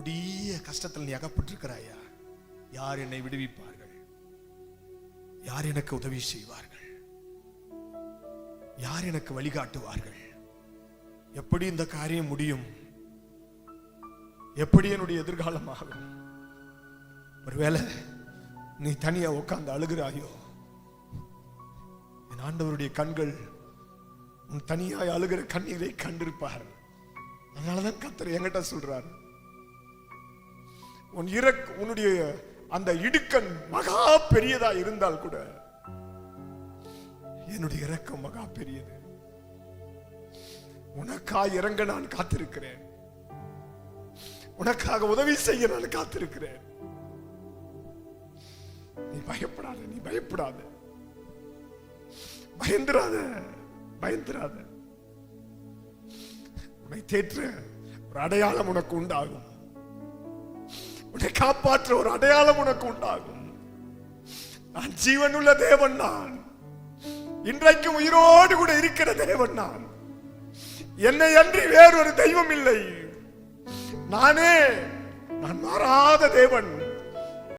கொடிய கஷ்டத்தில் நீ அகப்பட்டிருக்கிறாயா? யார் என்னை விடுவிப்பார்கள்? யார் எனக்கு உதவி செய்வார்கள்? யார் எனக்கு வழிகாட்டுவார்கள்? எப்படி இந்த காரியம் முடியும்? எப்படி என்னுடைய எதிர்காலம் ஆகும்? ஒருவேளை நீ தனியா உட்கார்ந்து அழுகிறாயோ, என் ஆண்டவருடைய கண்கள் உன் தனியாய் அழுகிற கண்ணீரை கண்டிருப்பார். அதனாலதான் கர்த்தர் என்கிட்ட சொல்றார், உன்னுடைய அந்த இடுக்கண் மகா பெரியதா இருந்தால் கூட என்னுடைய இரக்கம் மகா பெரியது. உனக்காக இறங்க நான் காத்திருக்கிறேன். உனக்காக உதவி செய்ய நான் காத்திருக்கிறேன். நீ பயப்படாத, நீ பயப்படாத, பயந்துராத, பயந்துராத. உன்னை தேற்ற ஒரு அடையாளம் உனக்கு உண்டாகும். உன்னை காப்பாற்ற ஒரு அடையாளம் உனக்கு உண்டாகும். நான் ஜீவனுள்ள தேவன். நான் இன்றைக்கும் உயிரோடு கூட இருக்கிற தேவன். நான் என்னை அன்றி வேறொரு தெய்வம் இல்லை. நான் மாறாத தேவன்.